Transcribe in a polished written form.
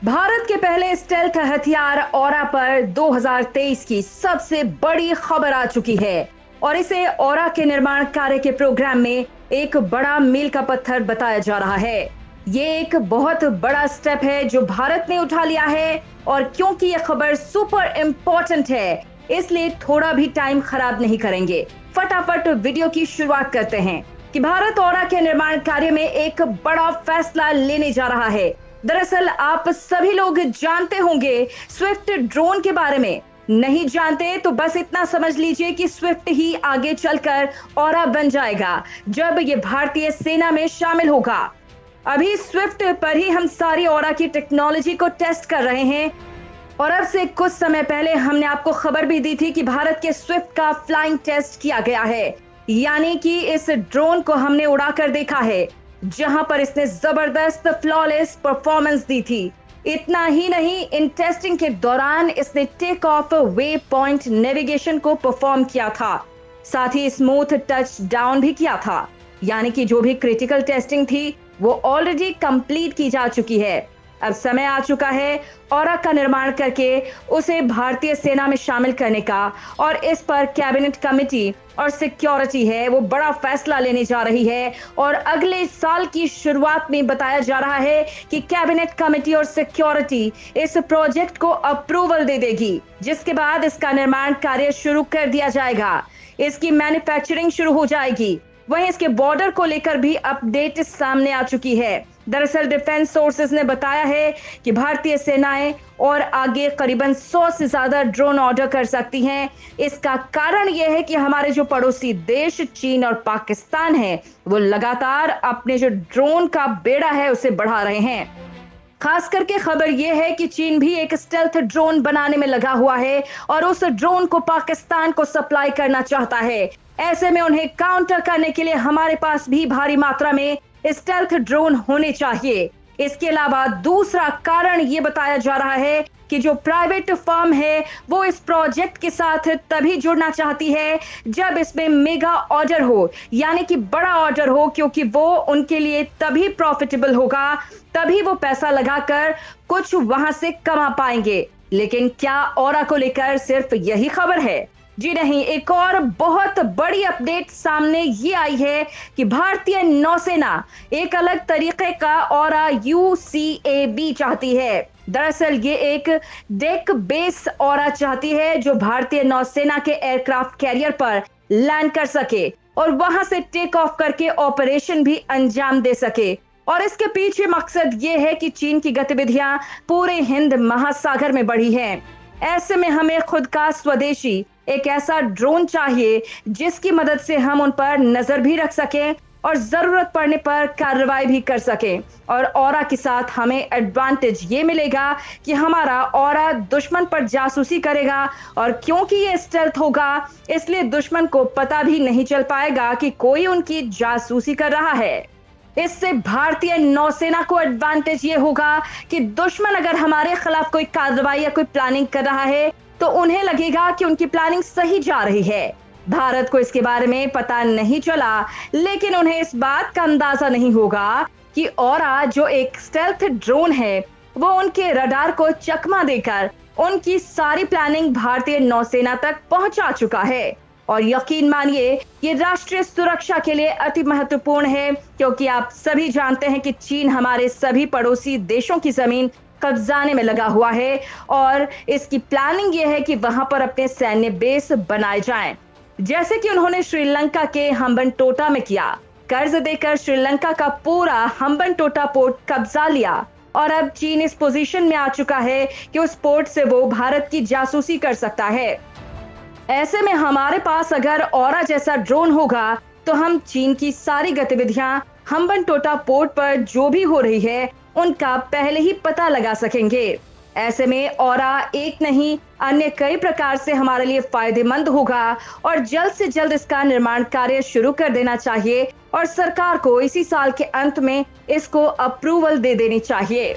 भारत के पहले स्टेल्थ हथियार ऑरा पर 2023 की सबसे बड़ी खबर आ चुकी है और इसे ऑरा के निर्माण कार्य के प्रोग्राम में एक बड़ा मील का पत्थर बताया जा रहा है। ये एक बहुत बड़ा स्टेप है जो भारत ने उठा लिया है और क्योंकि ये खबर सुपर इम्पोर्टेंट है इसलिए थोड़ा भी टाइम खराब नहीं करेंगे। फटाफट वीडियो की शुरुआत करते हैं कि भारत ऑरा के निर्माण कार्य में एक बड़ा फैसला लेने जा रहा है। दरअसल आप सभी लोग जानते होंगे स्विफ्ट ड्रोन के बारे में, नहीं जानते तो बस इतना समझ लीजिए कि स्विफ्ट ही आगे चलकर ऑरा बन जाएगा जब ये भारतीय सेना में शामिल होगा। अभी स्विफ्ट पर ही हम सारी ऑरा की टेक्नोलॉजी को टेस्ट कर रहे हैं और अब से कुछ समय पहले हमने आपको खबर भी दी थी कि भारत के स्विफ्ट का फ्लाइंग टेस्ट किया गया है, यानी कि इस ड्रोन को हमने उड़ाकर देखा है जहां पर इसने जबरदस्त फ्लॉलेस परफॉर्मेंस दी थी। इतना ही नहीं, इन टेस्टिंग के दौरान इसने take off way point navigation को परफॉर्म किया था, साथ ही स्मूथ टच डाउन भी किया था, यानी कि जो भी क्रिटिकल टेस्टिंग थी वो ऑलरेडी कंप्लीट की जा चुकी है। अब समय आ चुका है ऑरा का निर्माण करके उसे भारतीय सेना में शामिल करने का और इस पर कैबिनेट कमेटी और सिक्योरिटी है वो बड़ा फैसला लेने जा रही है और अगले साल की शुरुआत में बताया जा रहा है कि कैबिनेट कमेटी और सिक्योरिटी इस प्रोजेक्ट को अप्रूवल दे देगी, जिसके बाद इसका निर्माण कार्य शुरू कर दिया जाएगा। इसकी मैन्युफैक्चरिंग शुरू हो जाएगी। वहीं इसके बॉर्डर को लेकर भी अपडेट सामने आ चुकी है। दरअसल डिफेंस सोर्सेज ने बताया है कि भारतीय सेनाएं और आगे करीबन 100 से ज्यादा ड्रोन ऑर्डर कर सकती हैं। इसका कारण यह है कि हमारे जो पड़ोसी देश चीन और पाकिस्तान है वो लगातार अपने जो ड्रोन का बेड़ा है उसे बढ़ा रहे हैं। खास करके खबर यह है कि चीन भी एक स्टेल्थ ड्रोन बनाने में लगा हुआ है और उस ड्रोन को पाकिस्तान को सप्लाई करना चाहता है। ऐसे में उन्हें काउंटर करने के लिए हमारे पास भी भारी मात्रा में स्टेल्थ ड्रोन होने चाहिए। इसके अलावा दूसरा कारण ये बताया जा रहा है कि जो प्राइवेट फर्म है वो इस प्रोजेक्ट के साथ तभी जुड़ना चाहती है जब इसमें मेगा ऑर्डर हो, यानी कि बड़ा ऑर्डर हो, क्योंकि वो उनके लिए तभी प्रॉफिटेबल होगा, तभी वो पैसा लगाकर कुछ वहां से कमा पाएंगे। लेकिन क्या ऑरा को लेकर सिर्फ यही खबर है? जी नहीं, एक और बहुत बड़ी अपडेट सामने ये आई है कि भारतीय नौसेना एक अलग तरीके का ऑरा UCAB चाहती है। दरअसल ये एक डेक बेस ऑरा चाहती है जो भारतीय नौसेना के एयरक्राफ्ट कैरियर पर लैंड कर सके और वहां से टेक ऑफ करके ऑपरेशन भी अंजाम दे सके। और इसके पीछे मकसद ये है कि चीन की गतिविधियां पूरे हिंद महासागर में बढ़ी हैं। ऐसे में हमें खुद का स्वदेशी एक ऐसा ड्रोन चाहिए जिसकी मदद से हम उन पर नजर भी रख सकें और जरूरत पड़ने पर कार्रवाई भी कर सकें। और ऑरा के साथ हमें एडवांटेज ये मिलेगा कि हमारा ऑरा दुश्मन पर जासूसी करेगा और क्योंकि ये स्टेल्थ होगा इसलिए दुश्मन को पता भी नहीं चल पाएगा कि कोई उनकी जासूसी कर रहा है। इससे भारतीय नौसेना को एडवांटेज ये होगा कि दुश्मन अगर हमारे खिलाफ कोई कार्रवाई या कोई प्लानिंग कर रहा है तो उन्हें लगेगा कि उनकी प्लानिंग सही जा रही है। भारत को इसके बारे में पता नहीं चला, लेकिन उन्हें इस बात का अंदाजा नहीं होगा कि ऑरा जो एक स्टेल्थ ड्रोन है वो उनके रडार को चकमा देकर उनकी सारी प्लानिंग भारतीय नौसेना तक पहुंचा चुका है। और यकीन मानिए ये राष्ट्रीय सुरक्षा के लिए अति महत्वपूर्ण है, क्योंकि आप सभी जानते हैं कि चीन हमारे सभी पड़ोसी देशों की जमीन कब्जाने में लगा हुआ है और इसकी प्लानिंग ये है कि वहां पर अपने सैन्य बेस बनाए जाएं, जैसे कि उन्होंने श्रीलंका के हम्बनटोटा में किया। कर्ज देकर श्रीलंका का पूरा हम्बनटोटा पोर्ट कब्जा लिया और अब चीन इस पोजीशन में आ चुका है कि उस पोर्ट से वो भारत की जासूसी कर सकता है। ऐसे में हमारे पास अगर ऑरा जैसा ड्रोन होगा तो हम चीन की सारी गतिविधियां हम्बनटोटा पोर्ट पर जो भी हो रही है उनका पहले ही पता लगा सकेंगे। ऐसे में ऑरा एक नहीं अन्य कई प्रकार से हमारे लिए फायदेमंद होगा और जल्द से जल्द इसका निर्माण कार्य शुरू कर देना चाहिए और सरकार को इसी साल के अंत में इसको अप्रूवल दे देनी चाहिए।